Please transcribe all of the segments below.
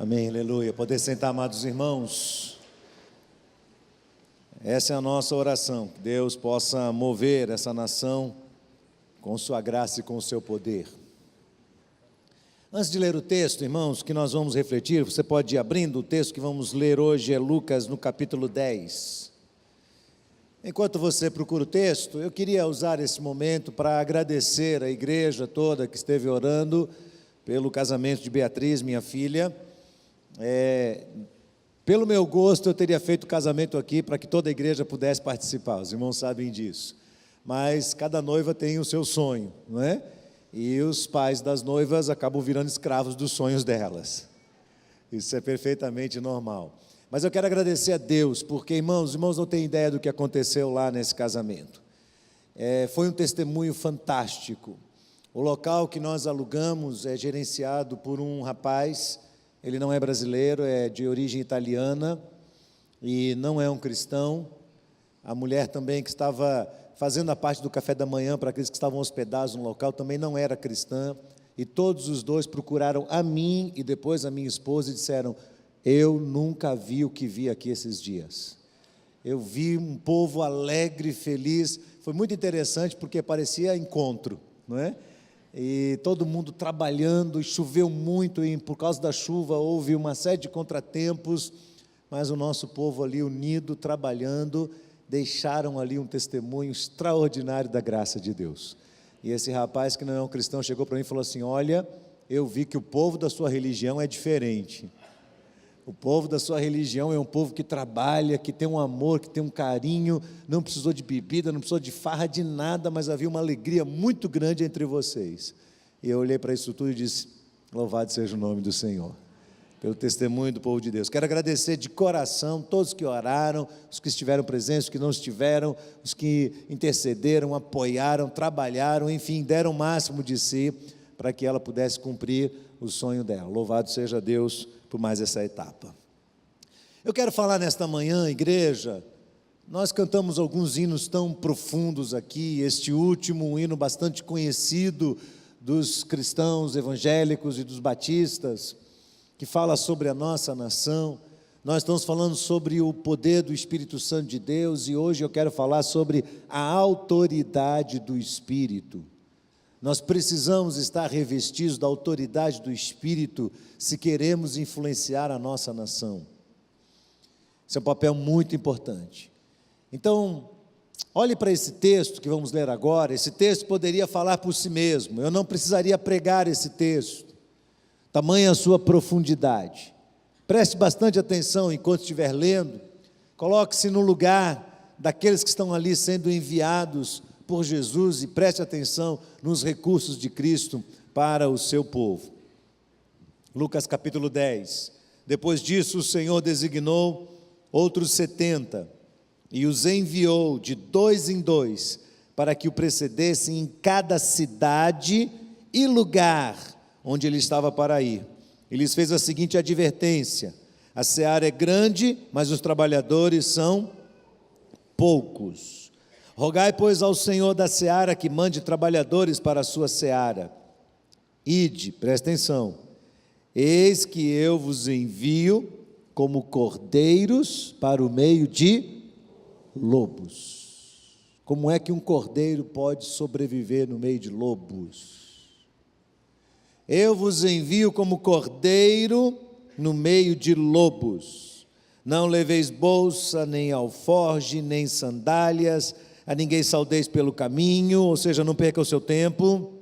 Amém, aleluia. Poder sentar, amados irmãos. Essa é a nossa oração, que Deus possa mover essa nação com sua graça e com o seu poder. Antes de ler o texto, irmãos, que nós vamos refletir, você pode ir abrindo. O texto que vamos ler hoje é Lucas, no capítulo 10. Enquanto você procura o texto, eu queria usar esse momento para agradecer a igreja toda que esteve orando pelo casamento de Beatriz, minha filha. Pelo meu gosto, eu teria feito o casamento aqui para que toda a igreja pudesse participar, os irmãos sabem disso. Mas cada noiva tem o seu sonho, não é? E os pais das noivas acabam virando escravos dos sonhos delas. Isso é perfeitamente normal. Mas eu quero agradecer a Deus, porque, irmãos, os irmãos não têm ideia do que aconteceu lá nesse casamento. Foi um testemunho fantástico. O local que nós alugamos é gerenciado por um rapaz. Ele não é brasileiro, é de origem italiana e não é um cristão. A mulher também que estava fazendo a parte do café da manhã para aqueles que estavam hospedados no local também não era cristã. E todos os dois procuraram a mim e depois a minha esposa e disseram: eu nunca vi o que vi aqui esses dias. Eu vi um povo alegre, feliz. Foi muito interessante porque parecia encontro, não é? E todo mundo trabalhando, e choveu muito, e por causa da chuva houve uma série de contratempos, mas o nosso povo ali unido, trabalhando, deixaram ali um testemunho extraordinário da graça de Deus. E esse rapaz que não é um cristão chegou para mim e falou assim: olha, eu vi que o povo da sua religião é diferente. O povo da sua religião é um povo que trabalha, que tem um amor, que tem um carinho, não precisou de bebida, não precisou de farra, de nada, mas havia uma alegria muito grande entre vocês. E eu olhei para isso tudo e disse: louvado seja o nome do Senhor, pelo testemunho do povo de Deus. Quero agradecer de coração todos que oraram, os que estiveram presentes, os que não estiveram, os que intercederam, apoiaram, trabalharam, enfim, deram o máximo de si para que ela pudesse cumprir o sonho dela. Louvado seja Deus por mais essa etapa. Eu quero falar nesta manhã, igreja. Nós cantamos alguns hinos tão profundos aqui. Este último, um hino bastante conhecido dos cristãos evangélicos e dos batistas, que fala sobre a nossa nação. Nós estamos falando sobre o poder do Espírito Santo de Deus, e hoje eu quero falar sobre a autoridade do Espírito. Nós precisamos estar revestidos da autoridade do Espírito se queremos influenciar a nossa nação. Esse é um papel muito importante. Então, olhe para esse texto que vamos ler agora. Esse texto poderia falar por si mesmo. Eu não precisaria pregar esse texto. Tamanha a sua profundidade. Preste bastante atenção enquanto estiver lendo. Coloque-se no lugar daqueles que estão ali sendo enviados por Jesus e preste atenção nos recursos de Cristo para o seu povo. Lucas capítulo 10. Depois disso, o Senhor designou outros 70 e os enviou de 2 em 2 para que o precedessem em cada cidade e lugar onde ele estava para ir. Ele lhes fez a seguinte advertência: a seara é grande, mas os trabalhadores são poucos. Rogai, pois, ao Senhor da seara que mande trabalhadores para a sua seara. Ide, presta atenção, eis que eu vos envio como cordeiros para o meio de lobos. Como é que um cordeiro pode sobreviver no meio de lobos? Eu vos envio como cordeiro no meio de lobos. Não leveis bolsa, nem alforge, nem sandálias, a ninguém saudeis pelo caminho, ou seja, não perca o seu tempo.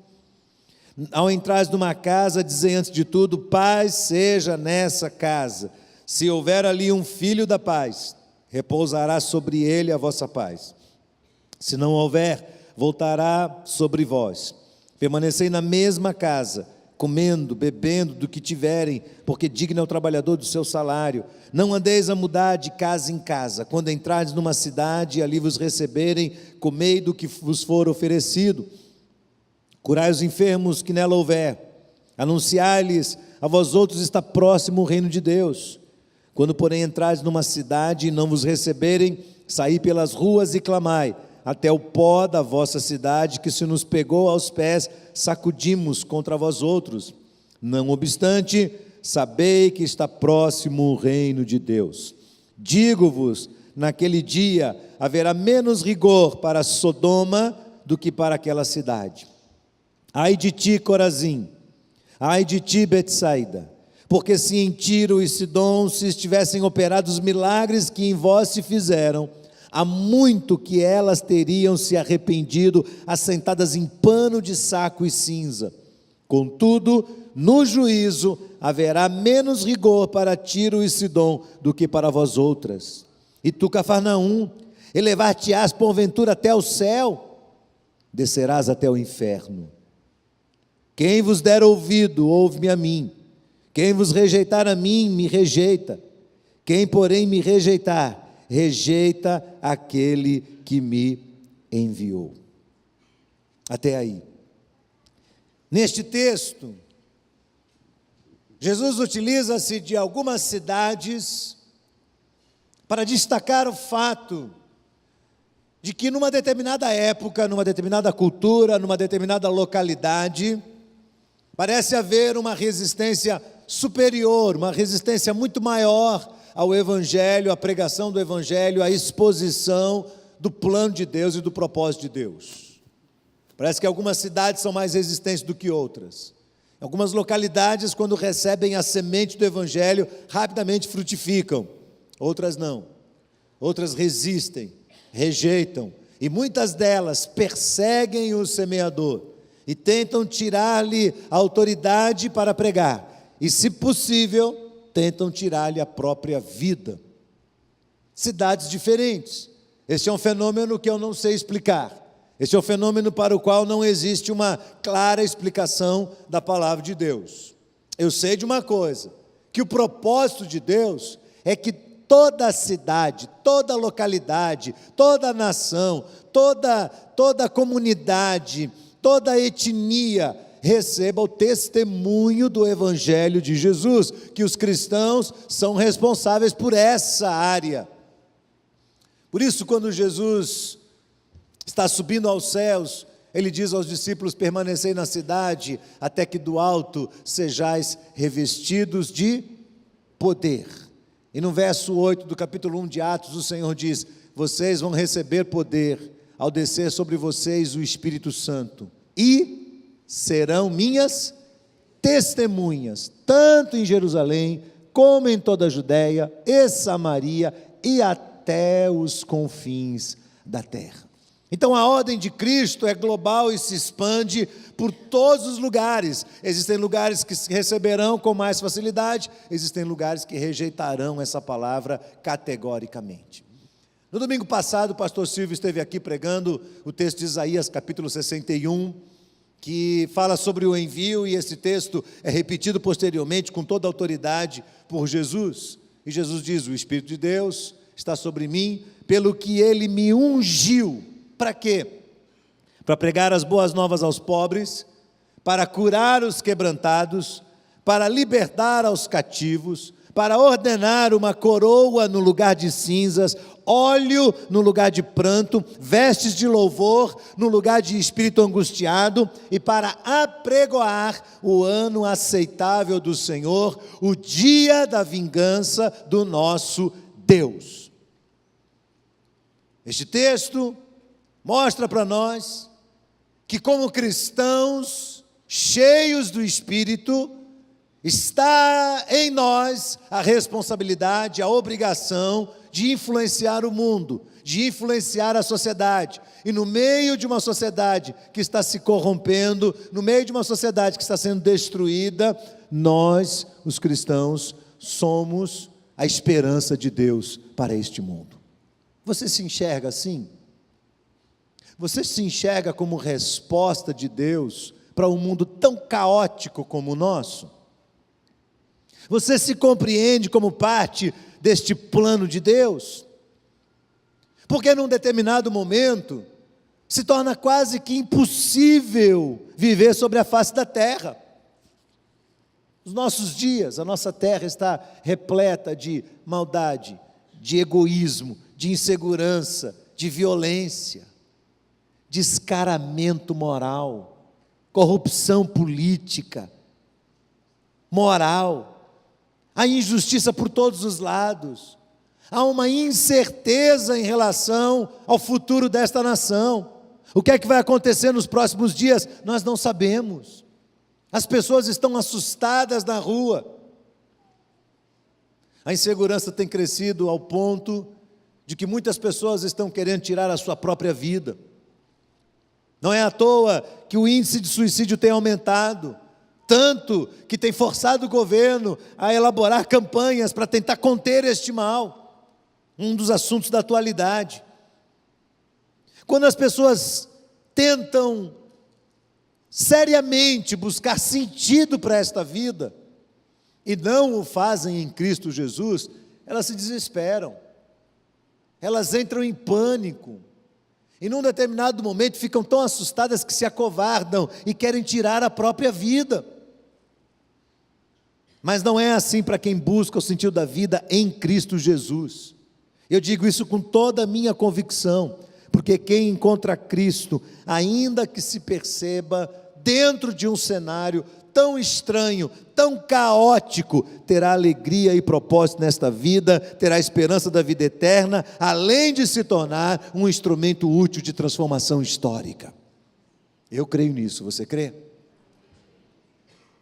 Ao entrares numa casa, dizei antes de tudo: paz seja nessa casa. Se houver ali um filho da paz, repousará sobre ele a vossa paz. Se não houver, voltará sobre vós. Permanecei na mesma casa, comendo, bebendo do que tiverem, porque digno é o trabalhador do seu salário. Não andeis a mudar de casa em casa. Quando entrardes numa cidade e ali vos receberem, comei do que vos for oferecido. Curai os enfermos que nela houver. Anunciai-lhes: a vós outros está próximo o reino de Deus. Quando, porém, entrardes numa cidade e não vos receberem, saí pelas ruas e clamai: até o pó da vossa cidade, que se nos pegou aos pés, sacudimos contra vós outros. Não obstante, sabei que está próximo o reino de Deus. Digo-vos, naquele dia haverá menos rigor para Sodoma do que para aquela cidade. Ai de ti, Corazim, ai de ti, Betsaida, porque se em Tiro e Sidom se estivessem operados os milagres que em vós se fizeram, há muito que elas teriam se arrependido, assentadas em pano de saco e cinza. Contudo, no juízo haverá menos rigor para Tiro e Sidom do que para vós outras. E tu, Cafarnaum, elevar-te-ás porventura até o céu, descerás até o inferno. Quem vos der ouvido, ouve-me a mim. Quem vos rejeitar a mim, me rejeita. Quem, porém, me rejeitar, rejeita aquele que me enviou. Até aí. Neste texto, Jesus utiliza-se de algumas cidades para destacar o fato de que numa determinada época, numa determinada cultura, numa determinada localidade, parece haver uma resistência superior, uma resistência muito maior ao Evangelho, à pregação do Evangelho, à exposição do plano de Deus e do propósito de Deus. Parece que algumas cidades são mais resistentes do que outras. Algumas localidades, quando recebem a semente do Evangelho, rapidamente frutificam. Outras não. Outras resistem, rejeitam. E muitas delas perseguem o semeador e tentam tirar-lhe a autoridade para pregar. E, se possível, tentam tirar-lhe a própria vida. Cidades diferentes. Este é um fenômeno que eu não sei explicar. Este é um fenômeno para o qual não existe uma clara explicação da palavra de Deus. Eu sei de uma coisa, que o propósito de Deus é que toda cidade, toda localidade, toda nação, toda comunidade, toda etnia receba o testemunho do Evangelho de Jesus, que os cristãos são responsáveis por essa área. Por isso, quando Jesus está subindo aos céus, ele diz aos discípulos: permanecei na cidade, até que do alto sejais revestidos de poder. E no verso 8 do capítulo 1 de Atos, o Senhor diz: vocês vão receber poder ao descer sobre vocês o Espírito Santo, e serão minhas testemunhas, tanto em Jerusalém, como em toda a Judéia e Samaria, e até os confins da terra. Então a ordem de Cristo é global e se expande por todos os lugares. Existem lugares que receberão com mais facilidade, existem lugares que rejeitarão essa palavra categoricamente. No domingo passado, o pastor Silvio esteve aqui pregando o texto de Isaías, capítulo 61, que fala sobre o envio, e esse texto é repetido posteriormente com toda a autoridade por Jesus. E Jesus diz: o Espírito de Deus está sobre mim, pelo que Ele me ungiu. Para quê? Para pregar as boas novas aos pobres, para curar os quebrantados, para libertar aos cativos, para ordenar uma coroa no lugar de cinzas, óleo no lugar de pranto, vestes de louvor no lugar de espírito angustiado, e para apregoar o ano aceitável do Senhor, o dia da vingança do nosso Deus. Este texto mostra para nós que, como cristãos cheios do Espírito, está em nós a responsabilidade, a obrigação de influenciar o mundo, de influenciar a sociedade. E no meio de uma sociedade que está se corrompendo, no meio de uma sociedade que está sendo destruída, nós, os cristãos, somos a esperança de Deus para este mundo. Você se enxerga assim? Você se enxerga como resposta de Deus para um mundo tão caótico como o nosso? Você se compreende como parte deste plano de Deus? Porque num determinado momento se torna quase que impossível viver sobre a face da terra. Os nossos dias, a nossa terra está repleta de maldade, de egoísmo, de insegurança, de violência, descaramento moral, corrupção política, moral, há injustiça por todos os lados, há uma incerteza em relação ao futuro desta nação. O que é que vai acontecer nos próximos dias? Nós não sabemos. As pessoas estão assustadas na rua. A insegurança tem crescido ao ponto de que muitas pessoas estão querendo tirar a sua própria vida. Não é à toa que o índice de suicídio tem aumentado, tanto que tem forçado o governo a elaborar campanhas para tentar conter este mal, um dos assuntos da atualidade. Quando as pessoas tentam seriamente buscar sentido para esta vida, e não o fazem em Cristo Jesus, elas se desesperam, elas entram em pânico, e num determinado momento ficam tão assustadas que se acovardam e querem tirar a própria vida. Mas não é assim para quem busca o sentido da vida em Cristo Jesus. Eu digo isso com toda a minha convicção, porque quem encontra Cristo, ainda que se perceba dentro de um cenário tão estranho, tão caótico, terá alegria e propósito nesta vida, terá esperança da vida eterna, além de se tornar um instrumento útil de transformação histórica. Eu creio nisso, você crê?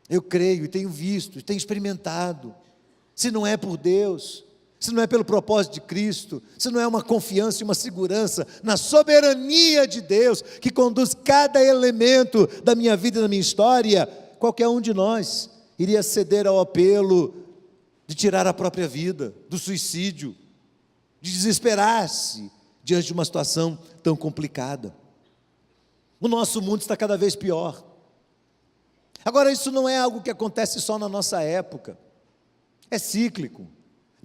Eu creio e tenho visto, e tenho experimentado. Se não é por Deus, se não é pelo propósito de Cristo, se não é uma confiança e uma segurança na soberania de Deus, que conduz cada elemento da minha vida e da minha história, qualquer um de nós iria ceder ao apelo de tirar a própria vida, do suicídio, de desesperar-se diante de uma situação tão complicada. O nosso mundo está cada vez pior. Agora, isso não é algo que acontece só na nossa época, é cíclico,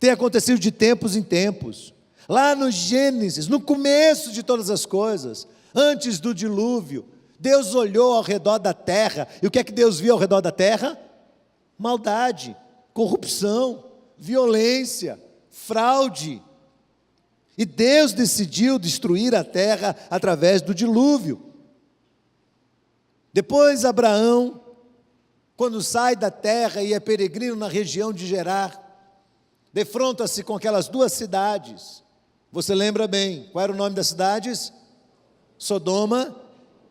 tem acontecido de tempos em tempos. Lá no Gênesis, no começo de todas as coisas, antes do dilúvio, Deus olhou ao redor da terra, e o que é que Deus viu ao redor da terra? Maldade, corrupção, violência, fraude. E Deus decidiu destruir a terra através do dilúvio. Depois Abraão, quando sai da terra e é peregrino na região de Gerar, defronta-se com aquelas duas cidades. Você lembra bem, qual era o nome das cidades? Sodoma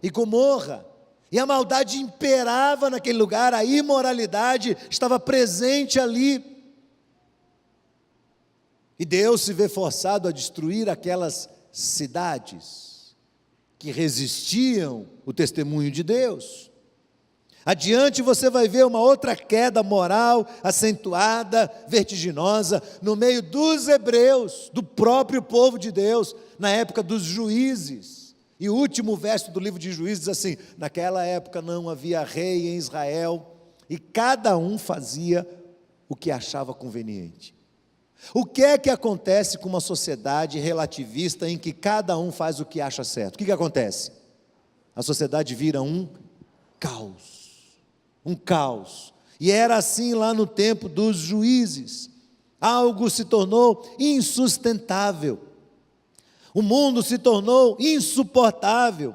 e Gomorra. E a maldade imperava naquele lugar, a imoralidade estava presente ali. E Deus se vê forçado a destruir aquelas cidades que resistiam o testemunho de Deus. Adiante você vai ver uma outra queda moral, acentuada, vertiginosa, no meio dos hebreus, do próprio povo de Deus, na época dos juízes. E o último verso do livro de Juízes diz assim: naquela época não havia rei em Israel, e cada um fazia o que achava conveniente. O que é que acontece com uma sociedade relativista em que cada um faz o que acha certo? O que acontece? A sociedade vira um caos. Um caos. E era assim lá no tempo dos juízes. Algo se tornou insustentável. O mundo se tornou insuportável.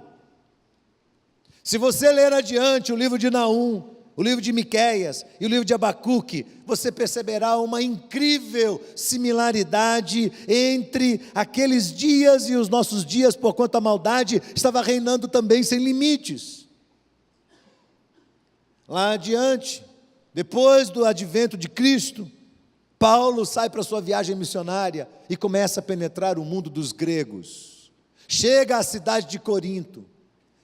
Se você ler adiante o livro de Naum, o livro de Miqueias e o livro de Abacuque, você perceberá uma incrível similaridade entre aqueles dias e os nossos dias, porquanto a maldade estava reinando também sem limites. Lá adiante, depois do advento de Cristo, Paulo sai para sua viagem missionária e começa a penetrar o mundo dos gregos. Chega à cidade de Corinto,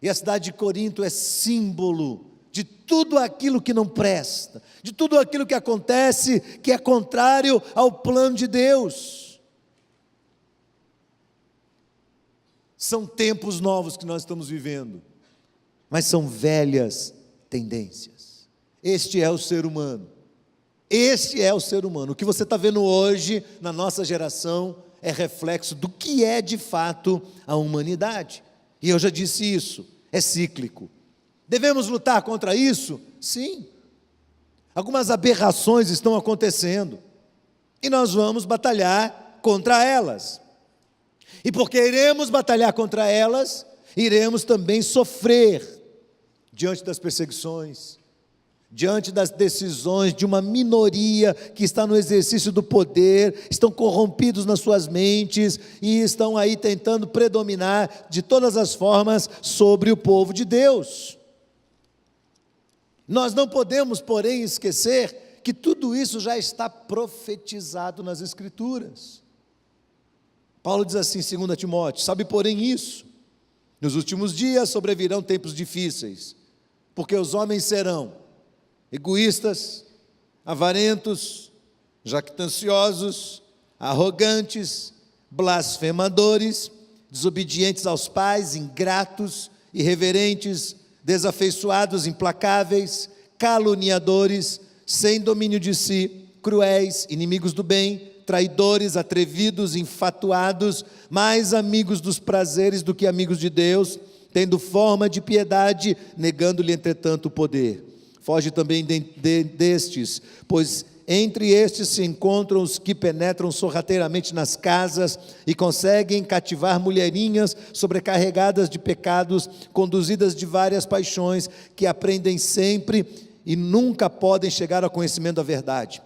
e a cidade de Corinto é símbolo de tudo aquilo que não presta, de tudo aquilo que acontece que é contrário ao plano de Deus. São tempos novos que nós estamos vivendo, mas são velhas tendências. Este é o ser humano. Este é o ser humano. O que você está vendo hoje na nossa geração é reflexo do que é de fato a humanidade. E eu já disse isso, é cíclico. Devemos lutar contra isso? Sim. Algumas aberrações estão acontecendo e nós vamos batalhar contra elas. E porque iremos batalhar contra elas, iremos também sofrer diante das perseguições, diante das decisões de uma minoria que está no exercício do poder, estão corrompidos nas suas mentes e estão aí tentando predominar de todas as formas sobre o povo de Deus. Nós não podemos, porém, esquecer que tudo isso já está profetizado nas Escrituras. Paulo diz assim em 2 Timóteo: sabe, porém, isso, nos últimos dias sobrevirão tempos difíceis, porque os homens serão egoístas, avarentos, jactanciosos, arrogantes, blasfemadores, desobedientes aos pais, ingratos, irreverentes, desafeiçoados, implacáveis, caluniadores, sem domínio de si, cruéis, inimigos do bem, traidores, atrevidos, enfatuados, mais amigos dos prazeres do que amigos de Deus, tendo forma de piedade, negando-lhe entretanto o poder. Foge também destes, pois entre estes se encontram os que penetram sorrateiramente nas casas e conseguem cativar mulherinhas sobrecarregadas de pecados, conduzidas de várias paixões, que aprendem sempre e nunca podem chegar ao conhecimento da verdade.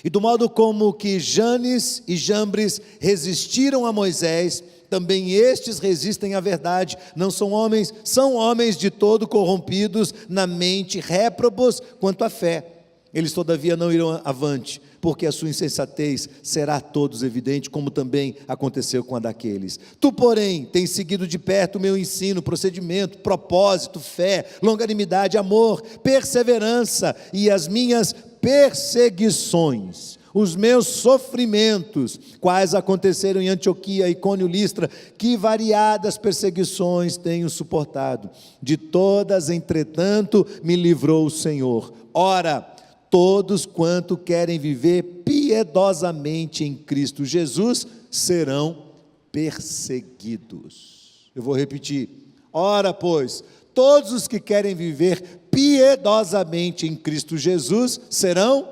E do modo como que Janes e Jambres resistiram a Moisés, também estes resistem à verdade. Não são homens, são homens de todo corrompidos na mente, réprobos quanto à fé. Eles todavia não irão avante, porque a sua insensatez será a todos evidente, como também aconteceu com a daqueles. Tu, porém, tens seguido de perto o meu ensino, procedimento, propósito, fé, longanimidade, amor, perseverança e as minhas perseguições, os meus sofrimentos, quais aconteceram em Antioquia, Icônio, Listra, que variadas perseguições tenho suportado. De todas, entretanto, me livrou o Senhor. Ora, todos quanto querem viver piedosamente em Cristo Jesus serão perseguidos. Eu vou repetir. Ora, pois, todos os que querem viver piedosamente em Cristo Jesus serão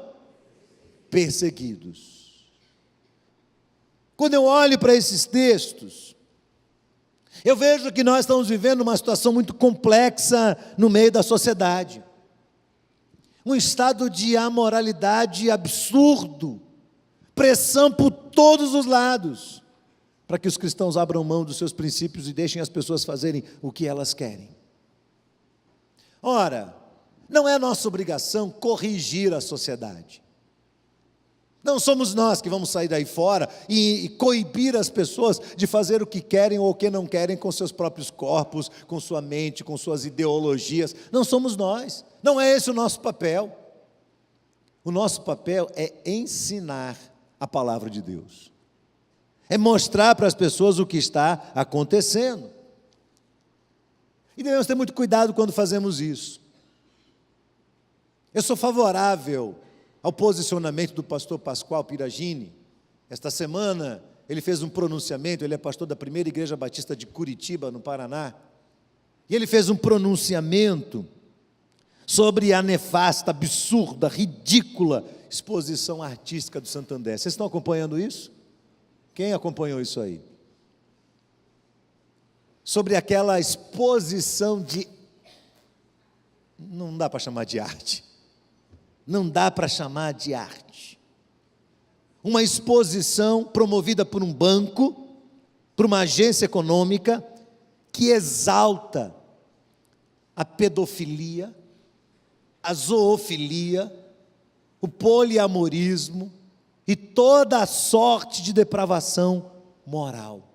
perseguidos. Quando eu olho para esses textos, eu vejo que nós estamos vivendo uma situação muito complexa no meio da sociedade. Um estado de amoralidade absurdo, pressão por todos os lados, para que os cristãos abram mão dos seus princípios e deixem as pessoas fazerem o que elas querem. Ora, não é nossa obrigação corrigir a sociedade. Não somos nós que vamos sair daí fora e coibir as pessoas de fazer o que querem ou o que não querem com seus próprios corpos, com sua mente, com suas ideologias. Não somos nós, não é esse o nosso papel. O nosso papel é ensinar a palavra de Deus, é mostrar para as pessoas o que está acontecendo. E devemos ter muito cuidado quando fazemos isso. Eu sou favorável ao posicionamento do pastor Pascoal Piragini. Esta semana ele fez um pronunciamento, ele é pastor da primeira igreja batista de Curitiba, no Paraná, e ele fez um pronunciamento sobre a nefasta, absurda, ridícula exposição artística do Santander. Vocês estão acompanhando isso? Quem acompanhou isso aí? Sobre aquela exposição de... não dá para chamar de arte. Não dá para chamar de arte. Uma exposição promovida por um banco, por uma agência econômica, que exalta a pedofilia, a zoofilia, o poliamorismo e toda a sorte de depravação moral.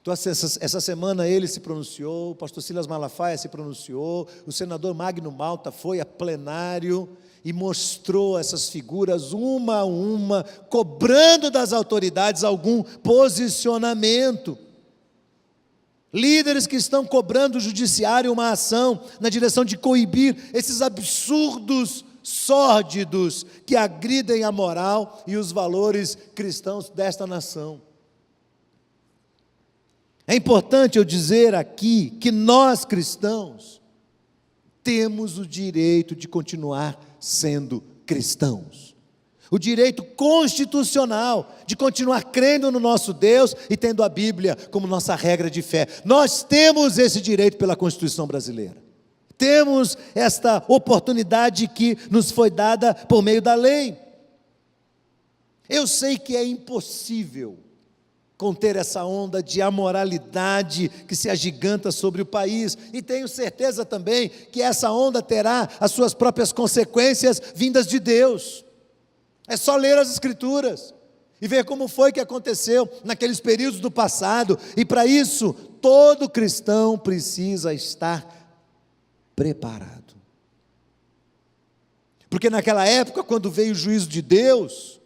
Então, essa semana ele se pronunciou, o pastor Silas Malafaia se pronunciou, o senador Magno Malta foi a plenário e mostrou essas figuras uma a uma, cobrando das autoridades algum posicionamento. Líderes que estão cobrando do judiciário uma ação na direção de coibir esses absurdos sórdidos que agridem a moral e os valores cristãos desta nação. É importante eu dizer aqui que nós cristãos temos o direito de continuar sendo cristãos. O direito constitucional de continuar crendo no nosso Deus e tendo a Bíblia como nossa regra de fé. Nós temos esse direito pela Constituição brasileira. Temos esta oportunidade que nos foi dada por meio da lei. Eu sei que é impossível conter essa onda de amoralidade que se agiganta sobre o país, e tenho certeza também que essa onda terá as suas próprias consequências vindas de Deus. É só ler as Escrituras e ver como foi que aconteceu naqueles períodos do passado, e para isso, todo cristão precisa estar preparado. Porque naquela época, quando veio o juízo de Deus,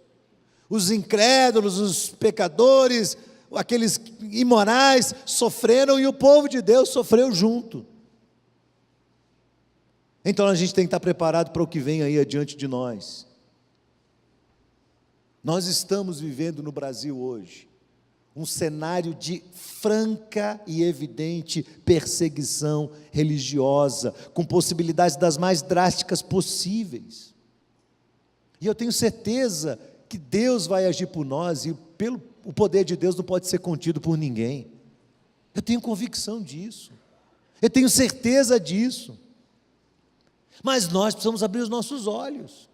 os incrédulos, os pecadores, aqueles imorais sofreram e o povo de Deus sofreu junto. Então a gente tem que estar preparado para o que vem aí adiante de nós. Nós estamos vivendo no Brasil hoje um cenário de franca e evidente perseguição religiosa, com possibilidades das mais drásticas possíveis. E eu tenho certeza que Deus vai agir por nós, e o poder de Deus não pode ser contido por ninguém. Eu tenho convicção disso, eu tenho certeza disso. Mas nós precisamos abrir os nossos olhos,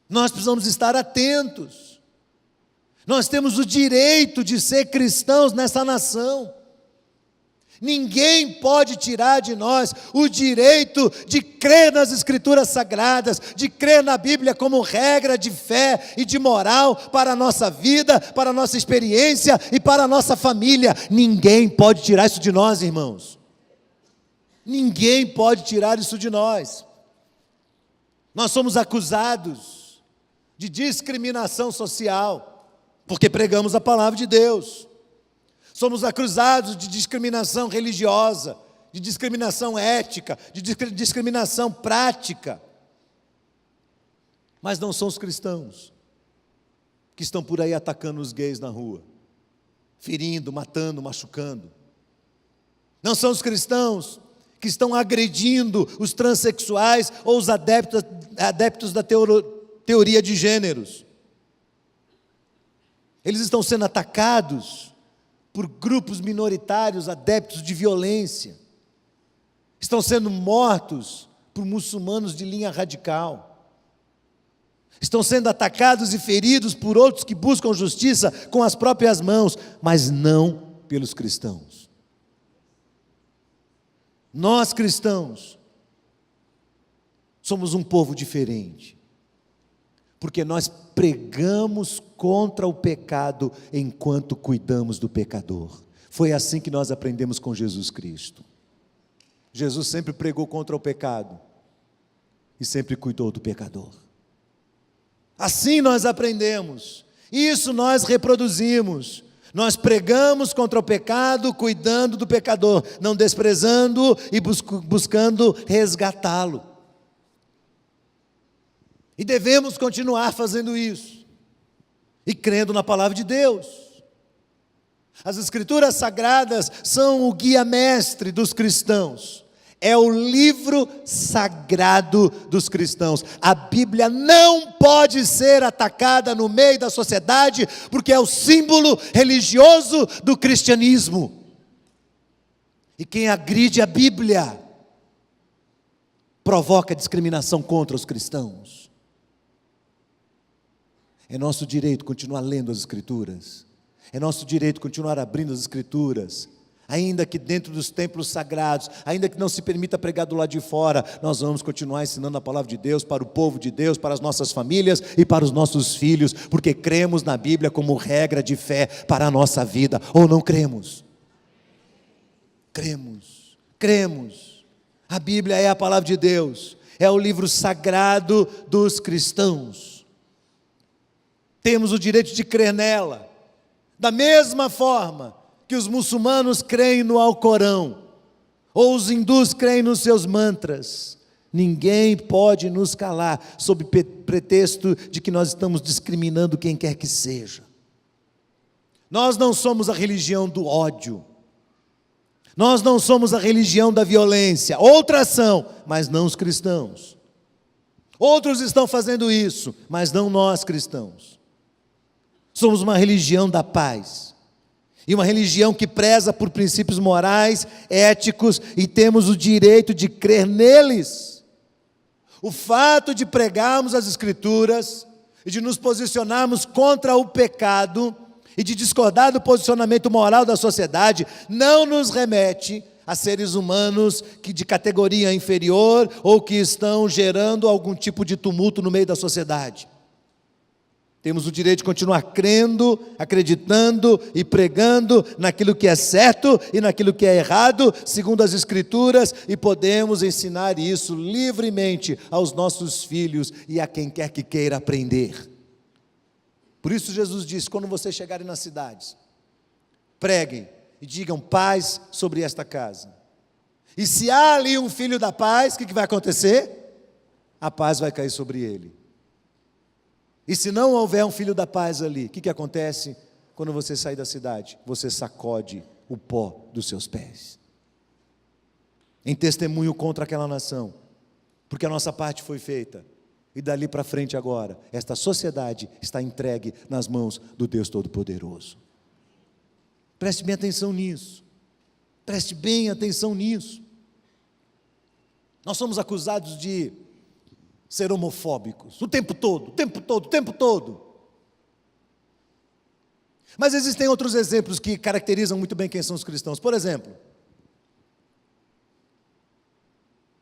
nós precisamos estar atentos. Nós temos o direito de ser cristãos nessa nação. Ninguém pode tirar de nós o direito de crer nas Escrituras Sagradas, de crer na Bíblia como regra de fé e de moral para a nossa vida, para a nossa experiência e para a nossa família. Ninguém pode tirar isso de nós, irmãos. Ninguém pode tirar isso de nós. Nós somos acusados de discriminação social, porque pregamos a palavra de Deus. Somos acusados de discriminação religiosa, de discriminação ética, de discriminação prática. Mas não são os cristãos que estão por aí atacando os gays na rua, ferindo, matando, machucando. Não são os cristãos que estão agredindo os transexuais ou os adeptos da teoria de gêneros. Eles estão sendo atacados por grupos minoritários adeptos de violência. Estão sendo mortos por muçulmanos de linha radical. Estão sendo atacados e feridos por outros que buscam justiça com as próprias mãos, mas não pelos cristãos. Nós cristãos somos um povo diferente, porque nós pregamos contra o pecado enquanto cuidamos do pecador. Foi assim que nós aprendemos com Jesus Cristo. Jesus sempre pregou contra o pecado e sempre cuidou do pecador. Assim nós aprendemos, isso nós reproduzimos. Nós pregamos contra o pecado, cuidando do pecador, não desprezando e buscando resgatá-lo. E devemos continuar fazendo isso, e crendo na palavra de Deus. As Escrituras Sagradas são o guia mestre dos cristãos, é o livro sagrado dos cristãos. A Bíblia não pode ser atacada no meio da sociedade, porque é o símbolo religioso do cristianismo. E quem agride a Bíblia provoca discriminação contra os cristãos. É nosso direito continuar lendo as Escrituras, é nosso direito continuar abrindo as Escrituras, ainda que dentro dos templos sagrados, ainda que não se permita pregar do lado de fora, nós vamos continuar ensinando a palavra de Deus para o povo de Deus, para as nossas famílias e para os nossos filhos, porque cremos na Bíblia como regra de fé para a nossa vida, ou não cremos? Cremos. A Bíblia é a palavra de Deus, é o livro sagrado dos cristãos. Temos o direito de crer nela, da mesma forma que os muçulmanos creem no Alcorão, ou os hindus creem nos seus mantras. Ninguém pode nos calar, sob pretexto de que nós estamos discriminando quem quer que seja. Nós não somos a religião do ódio, nós não somos a religião da violência. Outras são, mas não os cristãos. Outros estão fazendo isso, mas não nós cristãos. Somos uma religião da paz. e uma religião que preza por princípios morais, éticos, e temos o direito de crer neles. O fato de pregarmos as Escrituras e de nos posicionarmos contra o pecado e de discordar do posicionamento moral da sociedade não nos remete a seres humanos que de categoria inferior ou que estão gerando algum tipo de tumulto no meio da sociedade. Temos o direito de continuar crendo, acreditando e pregando naquilo que é certo e naquilo que é errado, segundo as Escrituras, e podemos ensinar isso livremente aos nossos filhos e a quem quer que queira aprender. Por isso Jesus disse: quando vocês chegarem nas cidades, preguem e digam paz sobre esta casa. E se há ali um filho da paz, o que vai acontecer? A paz vai cair sobre ele. E se não houver um filho da paz ali, o que acontece? Quando você sair da cidade, você sacode o pó dos seus pés, em testemunho contra aquela nação, porque a nossa parte foi feita, e dali para frente agora, esta sociedade está entregue nas mãos do Deus Todo-Poderoso. Preste bem atenção nisso, preste bem atenção nisso. Nós somos acusados de ser homofóbicos, o tempo todo, o tempo todo, o tempo todo. Mas existem outros exemplos que caracterizam muito bem quem são os cristãos. Por exemplo,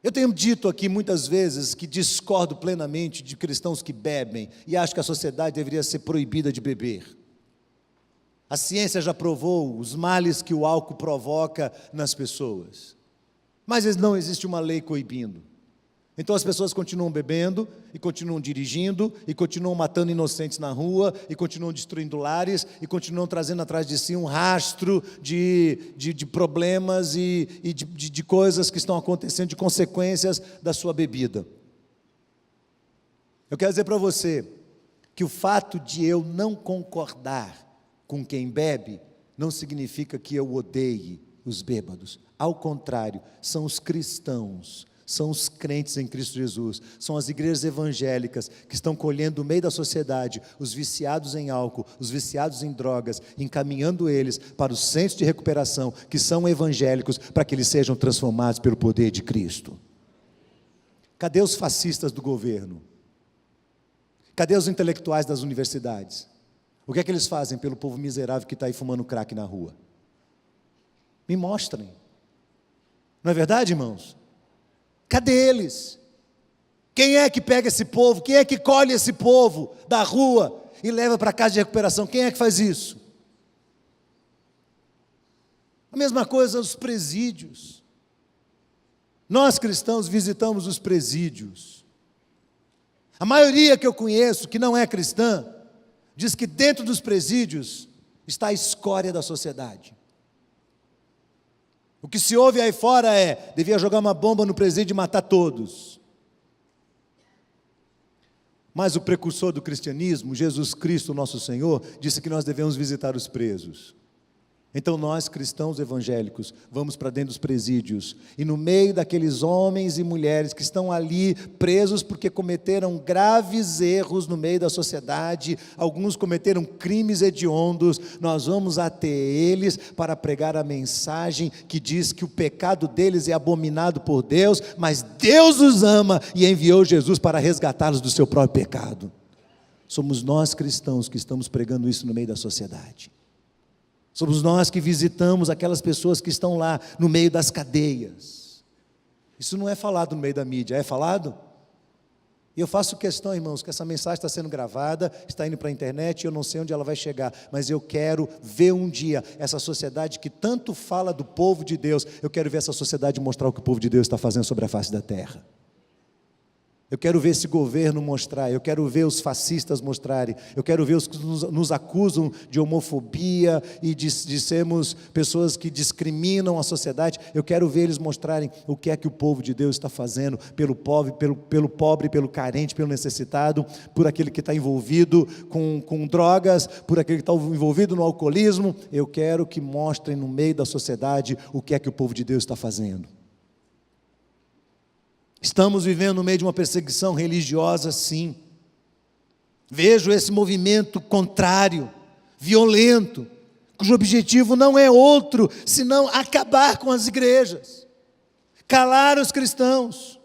eu tenho dito aqui muitas vezes que discordo plenamente de cristãos que bebem e acho que a sociedade deveria ser proibida de beber. A ciência já provou os males que o álcool provoca nas pessoas, mas não existe uma lei coibindo. Então as pessoas continuam bebendo, e continuam dirigindo, e continuam matando inocentes na rua, e continuam destruindo lares, e continuam trazendo atrás de si um rastro de problemas e de coisas que estão acontecendo, de consequências da sua bebida. Eu quero dizer para você que o fato de eu não concordar com quem bebe não significa que eu odeie os bêbados. Ao contrário, são os cristãos, são os crentes em Cristo Jesus, são as igrejas evangélicas que estão colhendo no meio da sociedade os viciados em álcool, os viciados em drogas, encaminhando eles para os centros de recuperação, que são evangélicos, para que eles sejam transformados pelo poder de Cristo. Cadê os fascistas do governo? Cadê os intelectuais das universidades? O que é que eles fazem pelo povo miserável que está aí fumando crack na rua? Me mostrem. Não é verdade, irmãos? Cadê eles? Quem é que pega esse povo? Quem é que colhe esse povo da rua e leva para a casa de recuperação? Quem é que faz isso? A mesma coisa os presídios. Nós cristãos visitamos os presídios. A maioria que eu conheço, que não é cristã, diz que dentro dos presídios está a escória da sociedade. O que se ouve aí fora é: devia jogar uma bomba no presídio e matar todos. Mas o precursor do cristianismo, Jesus Cristo, nosso Senhor, disse que nós devemos visitar os presos. Então nós, cristãos evangélicos, vamos para dentro dos presídios, e no meio daqueles homens e mulheres que estão ali presos porque cometeram graves erros no meio da sociedade, alguns cometeram crimes hediondos, nós vamos até eles para pregar a mensagem que diz que o pecado deles é abominado por Deus, mas Deus os ama e enviou Jesus para resgatá-los do seu próprio pecado. Somos nós cristãos que estamos pregando isso no meio da sociedade. Somos nós que visitamos aquelas pessoas que estão lá no meio das cadeias. Isso não é falado no meio da mídia, é falado? E eu faço questão, irmãos, que essa mensagem está sendo gravada, está indo para a internet, e eu não sei onde ela vai chegar, mas eu quero ver um dia essa sociedade que tanto fala do povo de Deus, eu quero ver essa sociedade mostrar o que o povo de Deus está fazendo sobre a face da terra. Eu quero ver esse governo mostrar, eu quero ver os fascistas mostrarem, eu quero ver os que nos acusam de homofobia e de sermos pessoas que discriminam a sociedade, eu quero ver eles mostrarem o que é que o povo de Deus está fazendo pelo pobre, pelo carente, pelo necessitado, por aquele que está envolvido com drogas, por aquele que está envolvido no alcoolismo. Eu quero que mostrem no meio da sociedade o que é que o povo de Deus está fazendo. Estamos vivendo no meio de uma perseguição religiosa, sim. Vejo esse movimento contrário, violento, cujo objetivo não é outro senão acabar com as igrejas, calar os cristãos.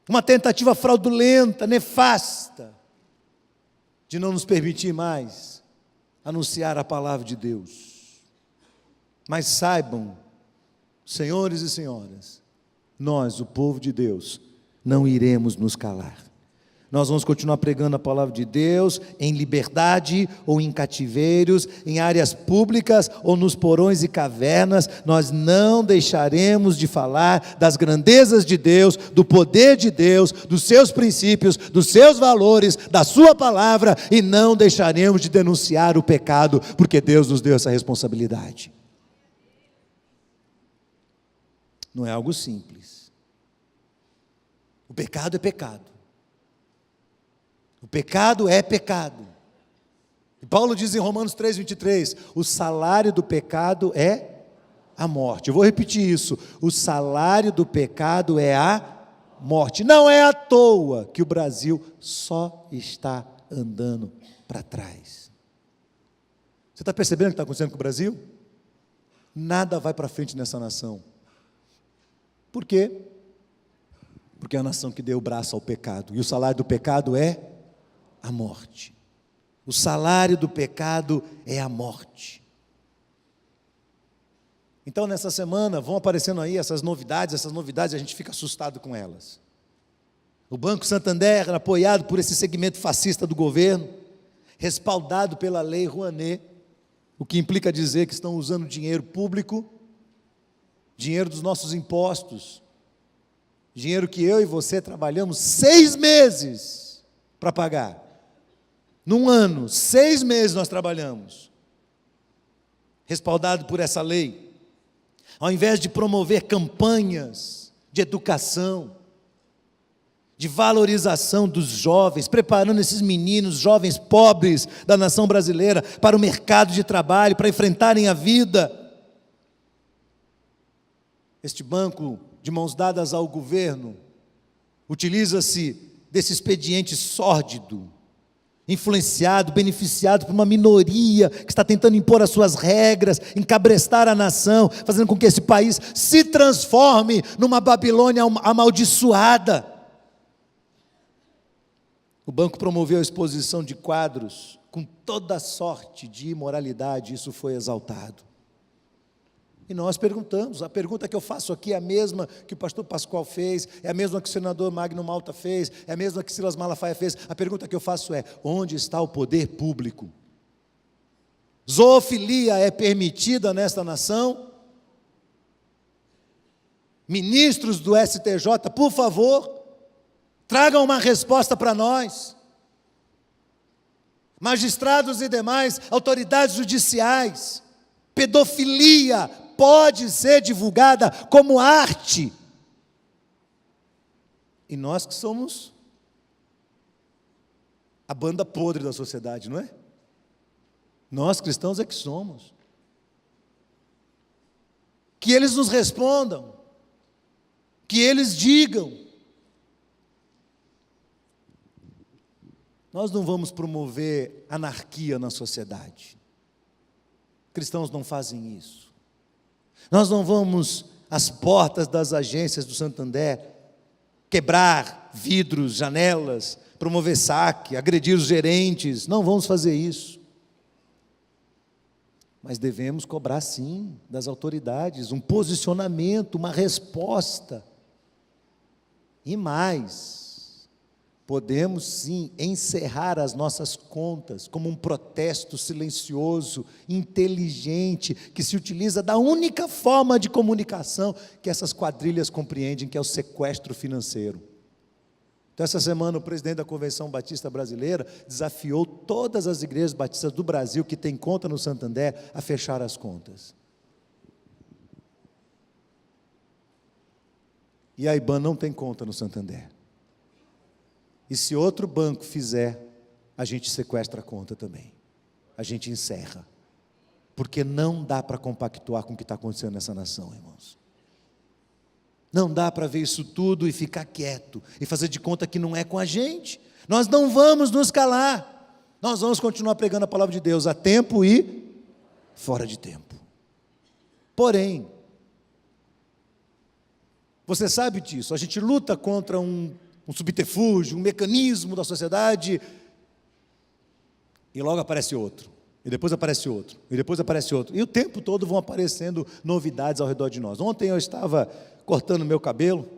Uma tentativa fraudulenta, nefasta, de não nos permitir mais anunciar a palavra de Deus. Mas saibam, senhores e senhoras, nós, o povo de Deus, não iremos nos calar. Nós vamos continuar pregando a palavra de Deus em liberdade ou em cativeiros, em áreas públicas ou nos porões e cavernas. Nós não deixaremos de falar das grandezas de Deus, do poder de Deus, dos seus princípios, dos seus valores, da sua palavra, e não deixaremos de denunciar o pecado, porque Deus nos deu essa responsabilidade. Não é algo simples. O pecado é pecado. O pecado é pecado. E Paulo diz em Romanos 3:23, o salário do pecado é a morte. Eu vou repetir isso, o salário do pecado é a morte. Não é à toa que o Brasil só está andando para trás. Você está percebendo o que está acontecendo com o Brasil? Nada vai para frente nessa nação. Por quê? Porque é a nação que deu o braço ao pecado, e o salário do pecado é a morte. O salário do pecado é a morte. Então nessa semana vão aparecendo aí essas novidades a gente fica assustado com elas. O Banco Santander era apoiado por esse segmento fascista do governo, respaldado pela lei Rouanet, o que implica dizer que estão usando dinheiro público, dinheiro dos nossos impostos, dinheiro que eu e você trabalhamos 6 meses para pagar. Num ano, 6 meses nós trabalhamos, respaldado por essa lei. Ao invés de promover campanhas de educação, de valorização dos jovens, preparando esses meninos, jovens pobres da nação brasileira, para o mercado de trabalho, para enfrentarem a vida, este banco, de mãos dadas ao governo, utiliza-se desse expediente sórdido, influenciado, beneficiado por uma minoria que está tentando impor as suas regras, encabrestar a nação, fazendo com que esse país se transforme numa Babilônia amaldiçoada. O banco promoveu a exposição de quadros com toda sorte de imoralidade, isso foi exaltado. E nós perguntamos, a pergunta que eu faço aqui é a mesma que o pastor Pascoal fez, é a mesma que o senador Magno Malta fez, é a mesma que Silas Malafaia fez. A pergunta que eu faço é: onde está o poder público? Zoofilia é permitida nesta nação? Ministros do STJ, por favor, tragam uma resposta para nós. Magistrados e demais autoridades judiciais, pedofilia pode ser divulgada como arte. E nós que somos a banda podre da sociedade, não é? Nós cristãos é que somos. Que eles nos respondam, que eles digam. Nós não vamos promover anarquia na sociedade. Cristãos não fazem isso. Nós não vamos às portas das agências do Santander quebrar vidros, janelas, promover saque, agredir os gerentes. Não vamos fazer isso. Mas devemos cobrar sim das autoridades um posicionamento, uma resposta. E mais, podemos sim encerrar as nossas contas como um protesto silencioso, inteligente, que se utiliza da única forma de comunicação que essas quadrilhas compreendem, que é o sequestro financeiro. Então essa semana o presidente da Convenção Batista Brasileira desafiou todas as igrejas batistas do Brasil que têm conta no Santander a fechar as contas. E a IBAN não tem conta no Santander. E se outro banco fizer, a gente sequestra a conta também. A gente encerra. Porque não dá para compactuar com o que está acontecendo nessa nação, irmãos. Não dá para ver isso tudo e ficar quieto, e fazer de conta que não é com a gente. Nós não vamos nos calar. Nós vamos continuar pregando a palavra de Deus a tempo e fora de tempo. Porém, você sabe disso, a gente luta contra um subterfúgio, um mecanismo da sociedade, e logo aparece outro, e depois aparece outro, e depois aparece outro, e o tempo todo vão aparecendo novidades ao redor de nós. Ontem eu estava cortando meu cabelo,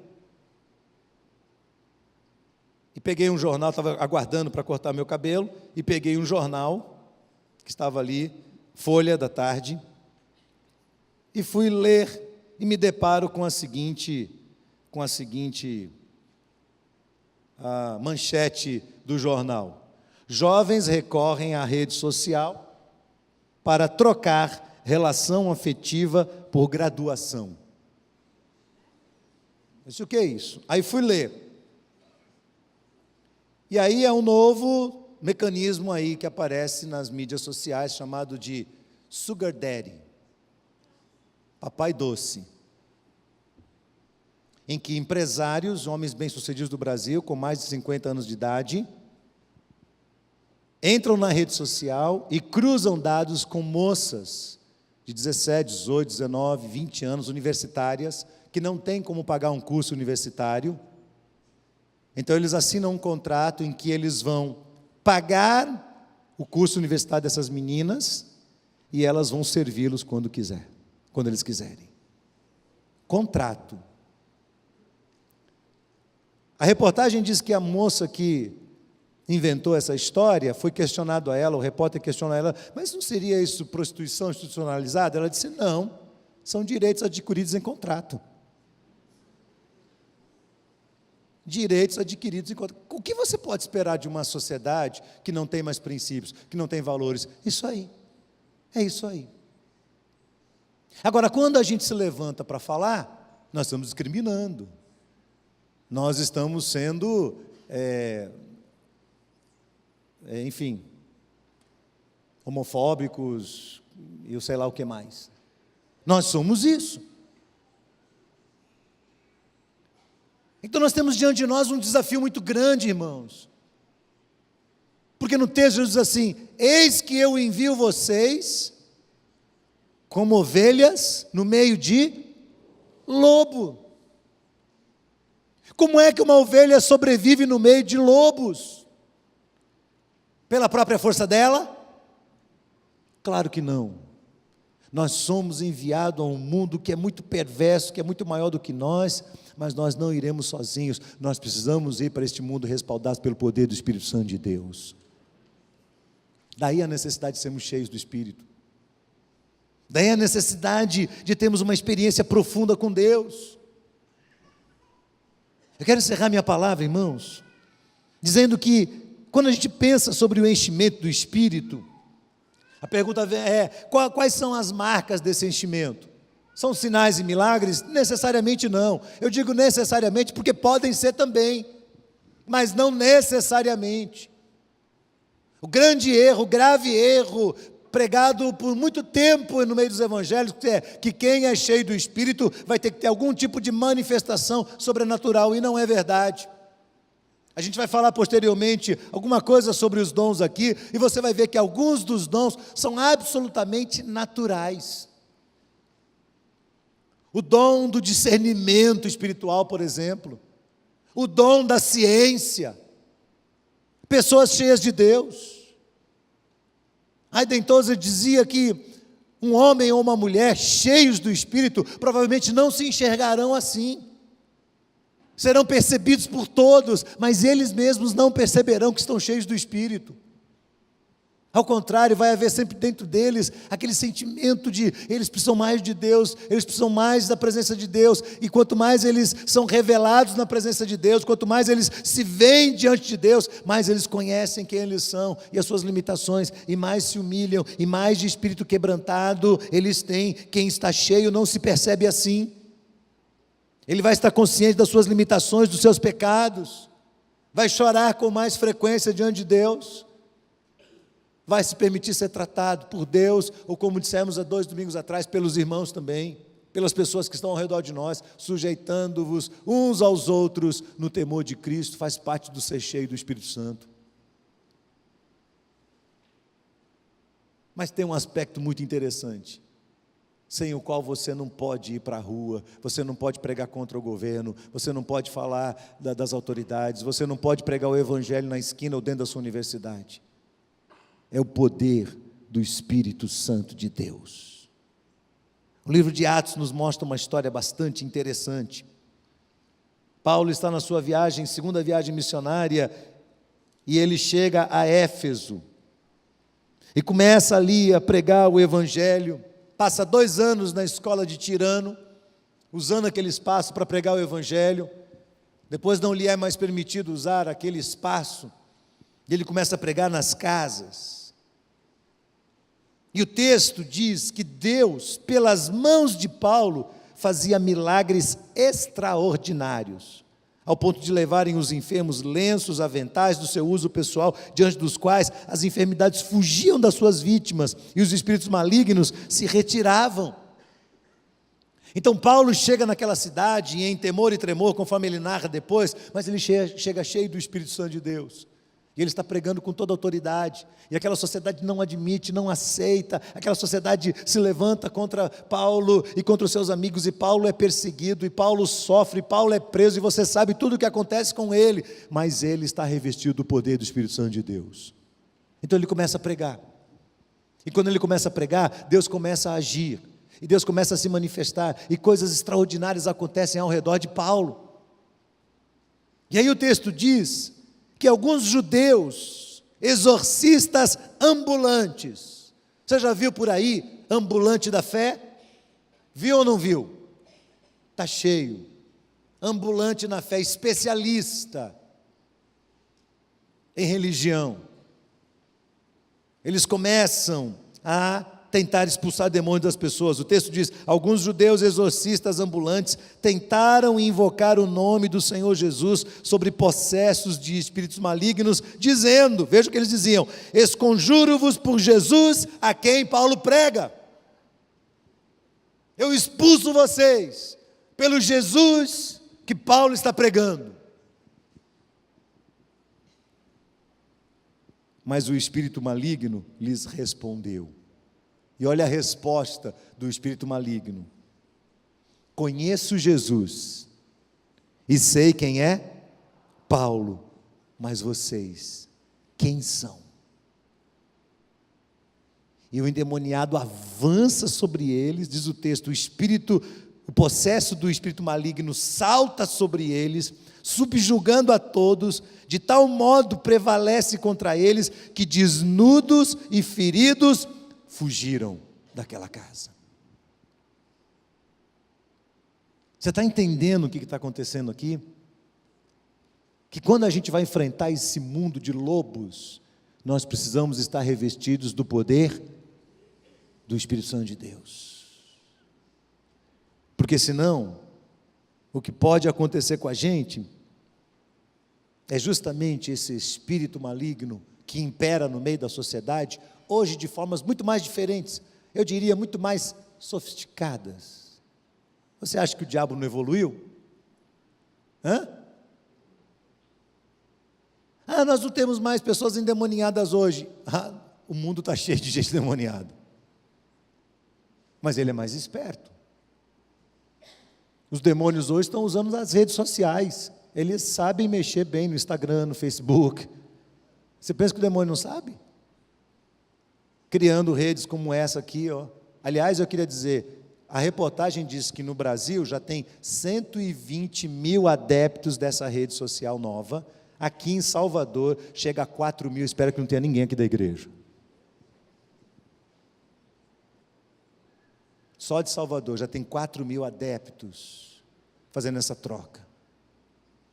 e peguei um jornal, estava aguardando para cortar meu cabelo, e peguei um jornal, que estava ali, Folha da Tarde, e fui ler, e me deparo com a seguinte manchete do jornal: jovens recorrem à rede social para trocar relação afetiva por graduação. Eu disse, o que é isso? Aí fui ler. E aí é um novo mecanismo aí que aparece nas mídias sociais, chamado de Sugar Daddy, papai doce, em que empresários, homens bem-sucedidos do Brasil, com mais de 50 anos de idade, entram na rede social e cruzam dados com moças de 17, 18, 19, 20 anos, universitárias, que não têm como pagar um curso universitário. Então eles assinam um contrato em que eles vão pagar o curso universitário dessas meninas e elas vão servi-los quando eles quiserem. Contrato. A reportagem diz que a moça que inventou essa história, foi questionado a ela, o repórter questionou a ela, mas não seria isso prostituição institucionalizada? Ela disse, não, são direitos adquiridos em contrato. Direitos adquiridos em contrato. O que você pode esperar de uma sociedade que não tem mais princípios, que não tem valores? Isso aí, é isso aí. Agora, quando a gente se levanta para falar, nós estamos discriminando, nós estamos sendo, enfim, homofóbicos e eu sei lá o que mais. Nós somos isso. Então nós temos diante de nós um desafio muito grande, irmãos. Porque no texto Jesus diz assim, eis que eu envio vocês como ovelhas no meio de lobo. Como é que uma ovelha sobrevive no meio de lobos? Pela própria força dela? Claro que não. Nós somos enviados a um mundo que é muito perverso, que é muito maior do que nós, mas nós não iremos sozinhos, nós precisamos ir para este mundo respaldados pelo poder do Espírito Santo de Deus. Daí a necessidade de sermos cheios do Espírito. Daí a necessidade de termos uma experiência profunda com Deus. Eu quero encerrar minha palavra, irmãos, dizendo que quando a gente pensa sobre o enchimento do Espírito, a pergunta é, quais são as marcas desse enchimento? São sinais e milagres? Necessariamente não. Eu digo necessariamente porque podem ser também, mas não necessariamente. O grande erro, o grave erro, pregado por muito tempo no meio dos evangélicos, é que quem é cheio do Espírito vai ter que ter algum tipo de manifestação sobrenatural, e não é verdade. A gente vai falar posteriormente alguma coisa sobre os dons aqui, e você vai ver que alguns dos dons são absolutamente naturais. O dom do discernimento espiritual, por exemplo, o dom da ciência, pessoas cheias de Deus. Hayden Tozer dizia que um homem ou uma mulher cheios do Espírito provavelmente não se enxergarão assim. Serão percebidos por todos, mas eles mesmos não perceberão que estão cheios do Espírito. Ao contrário, vai haver sempre dentro deles aquele sentimento de eles precisam mais de Deus, eles precisam mais da presença de Deus, e quanto mais eles são revelados na presença de Deus, quanto mais eles se veem diante de Deus, mais eles conhecem quem eles são e as suas limitações, e mais se humilham, e mais de espírito quebrantado eles têm. Quem está cheio não se percebe assim. Ele vai estar consciente das suas limitações, dos seus pecados, vai chorar com mais frequência diante de Deus, vai se permitir ser tratado por Deus, ou como dissemos há 2 domingos atrás, pelos irmãos também, pelas pessoas que estão ao redor de nós, sujeitando-vos uns aos outros no temor de Cristo, faz parte do ser cheio do Espírito Santo. Mas tem um aspecto muito interessante, sem o qual você não pode ir para a rua, você não pode pregar contra o governo, você não pode falar das autoridades, você não pode pregar o evangelho na esquina ou dentro da sua universidade. É o poder do Espírito Santo de Deus. O livro de Atos nos mostra uma história bastante interessante. Paulo está na sua viagem, segunda viagem missionária, e ele chega a Éfeso, e começa ali a pregar o evangelho. Passa 2 anos na escola de Tirano, usando aquele espaço para pregar o evangelho. Depois não lhe é mais permitido usar aquele espaço, e ele começa a pregar nas casas. E o texto diz que Deus, pelas mãos de Paulo, fazia milagres extraordinários, ao ponto de levarem os enfermos lenços, aventais do seu uso pessoal, diante dos quais as enfermidades fugiam das suas vítimas e os espíritos malignos se retiravam. Então Paulo chega naquela cidade e em temor e tremor, conforme ele narra depois, mas ele chega cheio do Espírito Santo de Deus. E ele está pregando com toda a autoridade, e aquela sociedade não admite, não aceita, aquela sociedade se levanta contra Paulo e contra os seus amigos, e Paulo é perseguido, e Paulo sofre, e Paulo é preso, e você sabe tudo o que acontece com ele, mas ele está revestido do poder do Espírito Santo de Deus. Então ele começa a pregar, e quando ele começa a pregar, Deus começa a agir, e Deus começa a se manifestar, e coisas extraordinárias acontecem ao redor de Paulo. E aí o texto diz que alguns judeus, exorcistas ambulantes, você já viu por aí, ambulante da fé? Viu ou não viu? Está cheio, ambulante na fé, especialista em religião. Eles começam a tentar expulsar demônios das pessoas. O texto diz, alguns judeus exorcistas ambulantes tentaram invocar o nome do Senhor Jesus sobre possessos de espíritos malignos, dizendo, veja o que eles diziam, esconjuro-vos por Jesus a quem Paulo prega. Eu expulso vocês pelo Jesus que Paulo está pregando. Mas o espírito maligno lhes respondeu. E olha a resposta do espírito maligno: conheço Jesus e sei quem é Paulo, mas vocês, quem são? E o endemoniado avança sobre eles, diz o texto, o possesso do espírito maligno salta sobre eles, subjugando a todos, de tal modo prevalece contra eles, que desnudos e feridos fugiram daquela casa. Você está entendendo o que está acontecendo aqui? Que quando a gente vai enfrentar esse mundo de lobos, nós precisamos estar revestidos do poder do Espírito Santo de Deus. Porque senão, o que pode acontecer com a gente é justamente esse espírito maligno que impera no meio da sociedade, hoje de formas muito mais diferentes, eu diria muito mais sofisticadas. Você acha que o diabo não evoluiu? Nós não temos mais pessoas endemoniadas hoje. O mundo está cheio de gente endemoniada. Mas ele é mais esperto. Os demônios hoje estão usando as redes sociais. Eles sabem mexer bem no Instagram, no Facebook. Você pensa que o demônio não sabe? Criando redes como essa aqui, ó. Aliás, eu queria dizer, a reportagem diz que no Brasil já tem 120 mil adeptos dessa rede social nova. Aqui em Salvador chega a 4 mil, espero que não tenha ninguém aqui da igreja. Só de Salvador já tem 4 mil adeptos fazendo essa troca.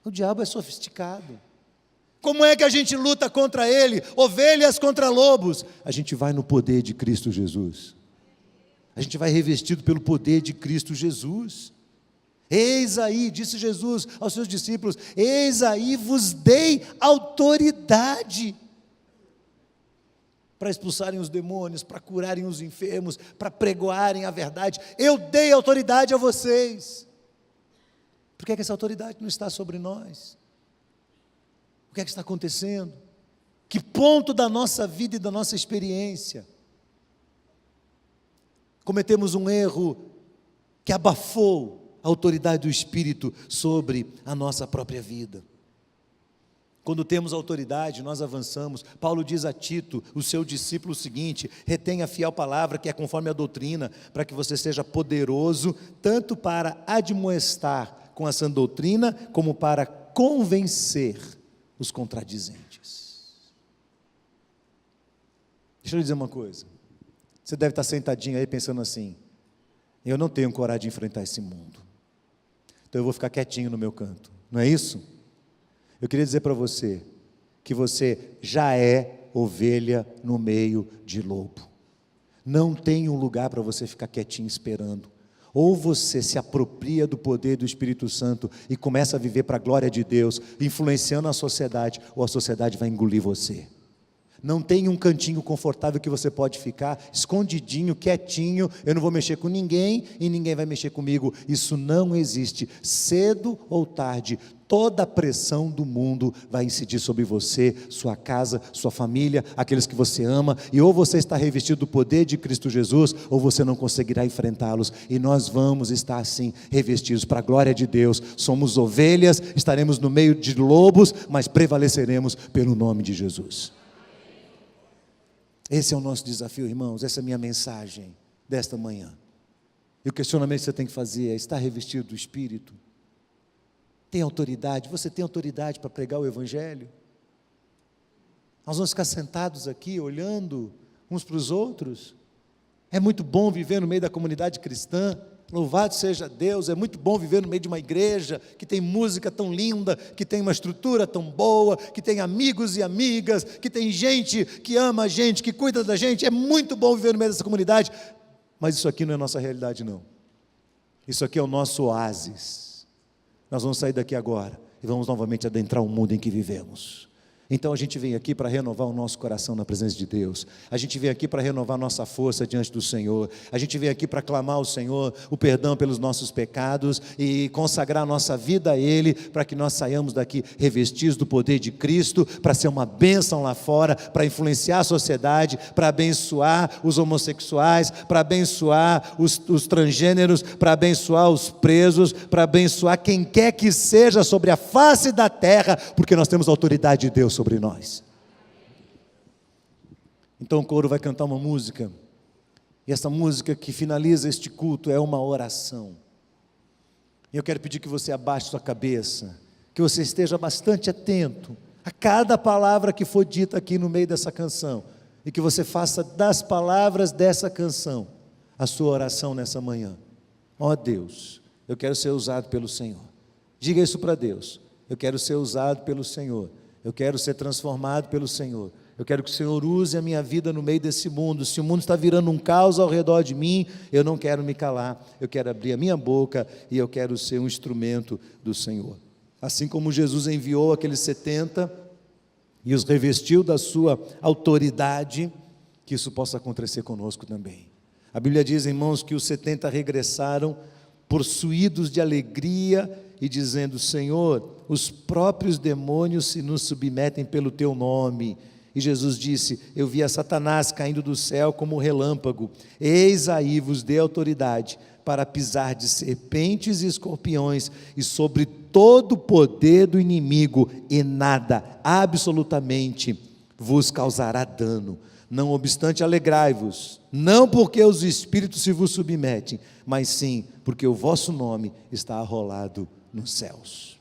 O diabo é sofisticado. Como é que a gente luta contra ele? Ovelhas contra lobos. A gente vai no poder de Cristo Jesus. A gente vai revestido pelo poder de Cristo Jesus. Eis aí, disse Jesus aos seus discípulos, eis aí vos dei autoridade para expulsarem os demônios, para curarem os enfermos, para pregoarem a verdade. Eu dei autoridade a vocês. Por que essa autoridade não está sobre nós? O que é que está acontecendo? Que ponto da nossa vida e da nossa experiência Cometemos um erro que abafou a autoridade do Espírito sobre a nossa própria vida. Quando temos autoridade, nós avançamos. Paulo diz a Tito, o seu discípulo, o seguinte: retenha a fiel palavra que é conforme a doutrina, para que você seja poderoso, tanto para admoestar com a sã doutrina, como para convencer os contradizentes. Deixa eu lhe dizer uma coisa. Você deve estar sentadinho aí pensando assim: eu não tenho coragem de enfrentar esse mundo, então eu vou ficar quietinho no meu canto. Não é isso? Eu queria dizer para você que você já é ovelha no meio de lobo. Não tem um lugar para você ficar quietinho esperando. Ou você se apropria do poder do Espírito Santo e começa a viver para a glória de Deus, influenciando a sociedade, ou a sociedade vai engolir você. Não tem um cantinho confortável que você pode ficar escondidinho, quietinho, eu não vou mexer com ninguém e ninguém vai mexer comigo. Isso não existe. Cedo ou tarde, toda a pressão do mundo vai incidir sobre você, sua casa, sua família, aqueles que você ama, e ou você está revestido do poder de Cristo Jesus, ou você não conseguirá enfrentá-los, e nós vamos estar assim, revestidos para a glória de Deus. Somos ovelhas, estaremos no meio de lobos, mas prevaleceremos pelo nome de Jesus. Esse é o nosso desafio, irmãos, essa é a minha mensagem desta manhã. E o questionamento que você tem que fazer é: está revestido do Espírito? Tem autoridade? Você tem autoridade para pregar o Evangelho? Nós vamos ficar sentados aqui, olhando uns para os outros? É muito bom viver no meio da comunidade cristã, louvado seja Deus. É muito bom viver no meio de uma igreja que tem música tão linda, que tem uma estrutura tão boa, que tem amigos e amigas, que tem gente que ama a gente, que cuida da gente. É muito bom viver no meio dessa comunidade, mas isso aqui não é nossa realidade, não. Isso aqui é o nosso oásis. Nós vamos sair daqui agora e vamos novamente adentrar o mundo em que vivemos. Então a gente vem aqui para renovar o nosso coração na presença de Deus. A gente vem aqui para renovar nossa força diante do Senhor. A gente vem aqui para clamar ao Senhor o perdão pelos nossos pecados e consagrar a nossa vida a Ele, para que nós saiamos daqui revestidos do poder de Cristo, para ser uma bênção lá fora, para influenciar a sociedade, para abençoar os homossexuais, para abençoar os transgêneros, para abençoar os presos, para abençoar quem quer que seja sobre a face da terra, porque nós temos a autoridade de Deus sobre nós. Então o coro vai cantar uma música, e essa música que finaliza este culto é uma oração. E eu quero pedir que você abaixe sua cabeça, que você esteja bastante atento a cada palavra que for dita aqui no meio dessa canção, e que você faça das palavras dessa canção a sua oração nessa manhã. Ó Deus, eu quero ser usado pelo Senhor. Diga isso para Deus: eu quero ser usado pelo Senhor. Eu quero ser transformado pelo Senhor. Eu quero que o Senhor use a minha vida no meio desse mundo. Se o mundo está virando um caos ao redor de mim, eu não quero me calar. Eu quero abrir a minha boca e eu quero ser um instrumento do Senhor. Assim como Jesus enviou aqueles 70 e os revestiu da sua autoridade, que isso possa acontecer conosco também. A Bíblia diz, irmãos, que os 70 regressaram possuídos de alegria e dizendo: Senhor, os próprios demônios se nos submetem pelo teu nome. E Jesus disse: eu vi a Satanás caindo do céu como um relâmpago. Eis aí vos dei autoridade para pisar de serpentes e escorpiões e sobre todo o poder do inimigo, e nada, absolutamente, vos causará dano. Não obstante, alegrai-vos, não porque os espíritos se vos submetem, mas sim porque o vosso nome está arrolado nos céus.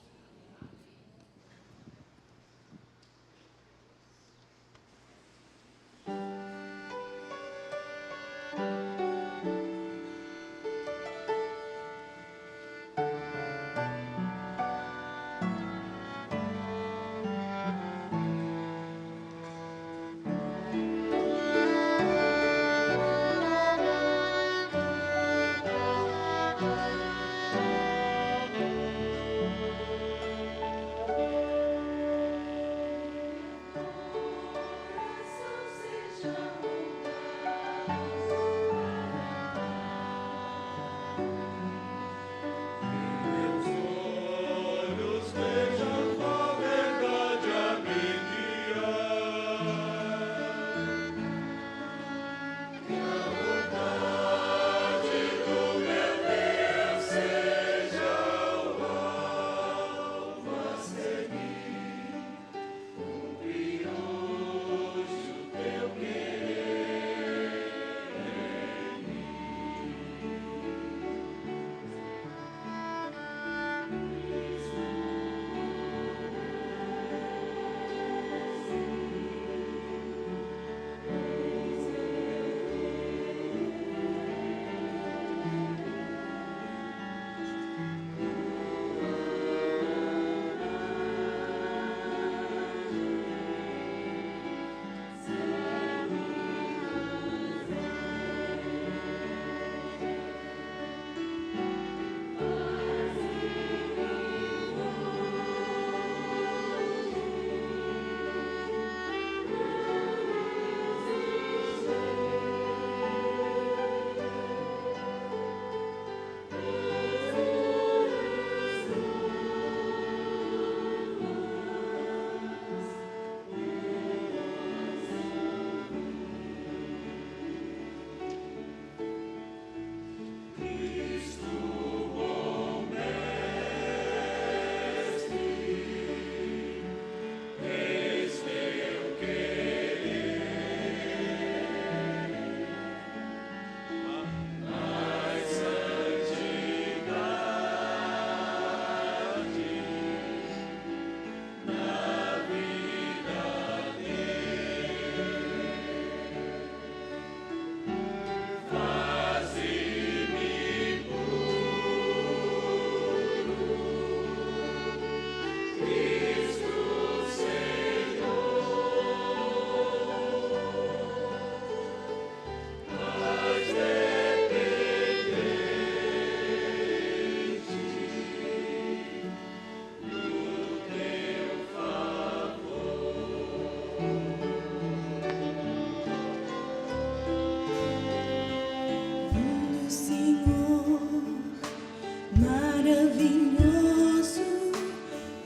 maravilhoso,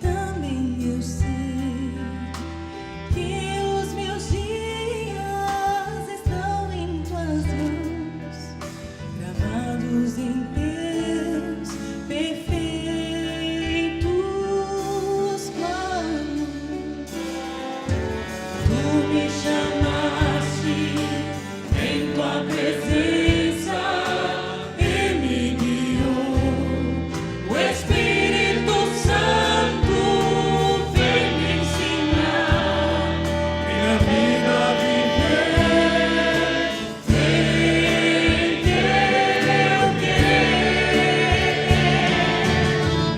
também eu sei que os meus dias estão em tuas mãos, gravados em teus perfeitos planos. Tu me chamaste em tua presença e me guiou. O Espírito Santo vem me ensinar minha vida a viver em teu querer.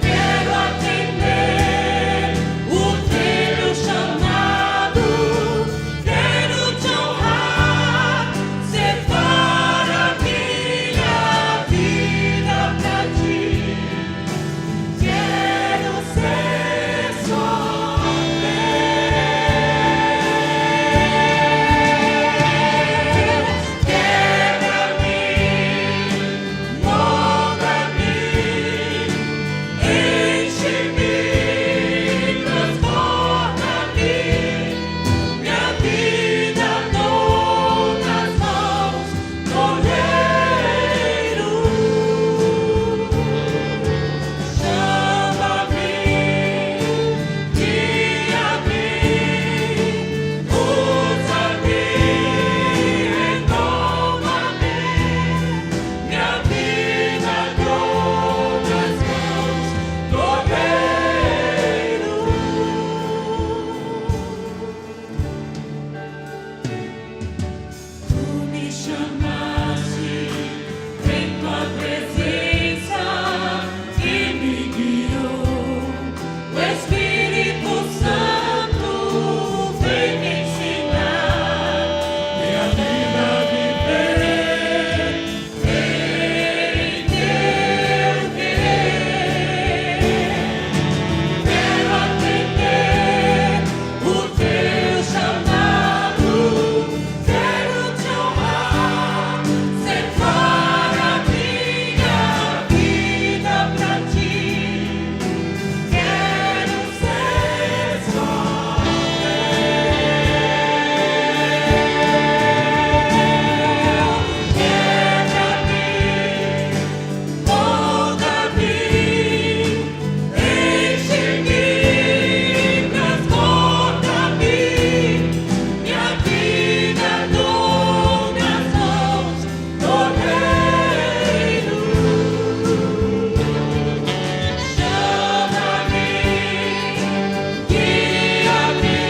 Quero atender o teu chamado, quero te honrar, separa minha vida pra ti. Quero ser só teu. Quebra-me, molda-me, enche-me, transforma-me. Minha vida dou nas mãos do Oleiro. Chama-me, guia-me, usa-me, renova-me. Minha vida dou nas mãos do Oleiro. Tu me chamaste em tua presença e me guiou. O Espírito Santo vem me ensinar minha vida a viver em teu querer. Quero atender o teu chamado, quero te honrar, separa minha vida pra ti. Quero ser só teu. Quebra-me, molda-me, enche-me, transporta-me. Minha vida dou nas mãos do Oleiro. Chama-me, guia-me,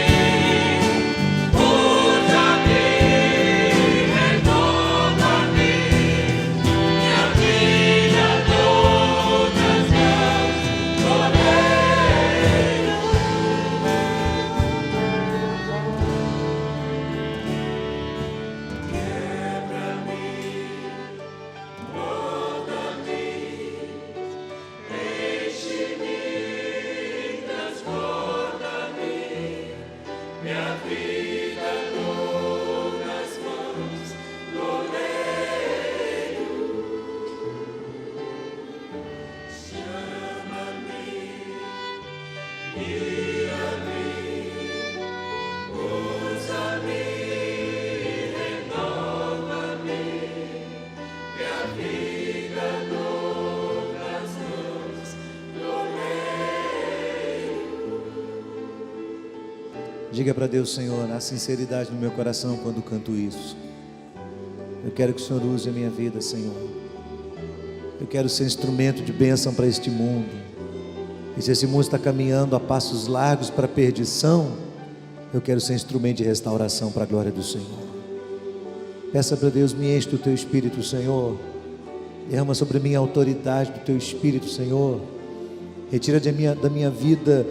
usa-me, renova-me. Minha vida dou nas mãos do Oleiro. Quebra-me, molda-me, enche-me, transforma-me. Minha vida dou nas mãos do Oleiro. Chama-me, guia-me, usa-me, renova-me. Minha vida dou nas mãos do Oleiro. Diga para Deus: Senhor, há sinceridade no meu coração quando canto isso. Eu quero que o Senhor use a minha vida, Senhor. Eu quero ser instrumento de bênção para este mundo. E se esse mundo está caminhando a passos largos para a perdição, eu quero ser instrumento de restauração para a glória do Senhor. Peça para Deus: me enche do teu Espírito, Senhor. Derrama sobre mim a autoridade do teu Espírito, Senhor. Retira da minha vida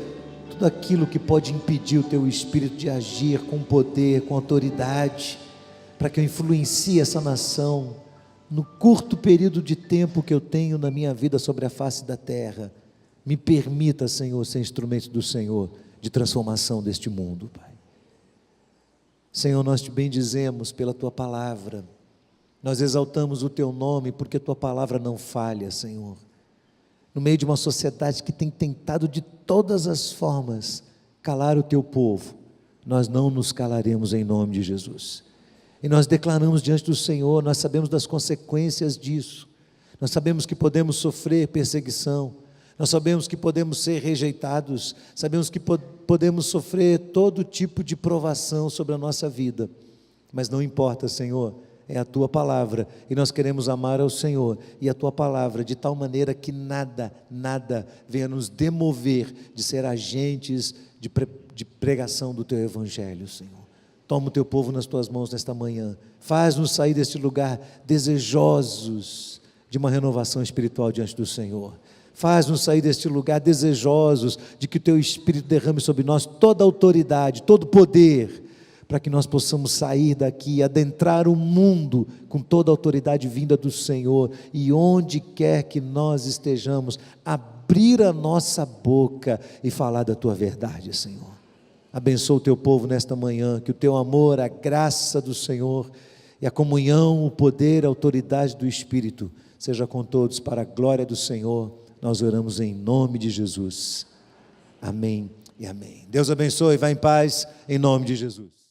tudo aquilo que pode impedir o teu Espírito de agir com poder, com autoridade, para que eu influencie essa nação no curto período de tempo que eu tenho na minha vida sobre a face da terra. Me permita, Senhor, ser instrumento do Senhor de transformação deste mundo, Pai. Senhor, nós te bendizemos pela tua palavra. Nós exaltamos o teu nome porque a tua palavra não falha, Senhor. no meio de uma sociedade que tem tentado de todas as formas calar o teu povo, nós não nos calaremos em nome de Jesus. E nós declaramos diante do Senhor, nós sabemos das consequências disso, nós sabemos que podemos sofrer perseguição, nós sabemos que podemos ser rejeitados, sabemos que podemos sofrer todo tipo de provação sobre a nossa vida, mas não importa, Senhor, é a Tua palavra, e nós queremos amar ao Senhor, e a Tua palavra, de tal maneira que nada venha nos demover de ser agentes de pregação do Teu Evangelho, Senhor. Toma o Teu povo nas Tuas mãos nesta manhã, faz-nos sair deste lugar desejosos de uma renovação espiritual diante do Senhor. Faz-nos sair deste lugar desejosos de que o Teu Espírito derrame sobre nós toda a autoridade, todo o poder, para que nós possamos sair daqui, adentrar o mundo com toda a autoridade vinda do Senhor, e onde quer que nós estejamos, abrir a nossa boca e falar da Tua verdade, Senhor. Abençoa o Teu povo nesta manhã, que o Teu amor, a graça do Senhor e a comunhão, o poder, a autoridade do Espírito seja com todos para a glória do Senhor. Nós oramos em nome de Jesus. Amém e amém. Deus abençoe, vá em paz, em nome de Jesus.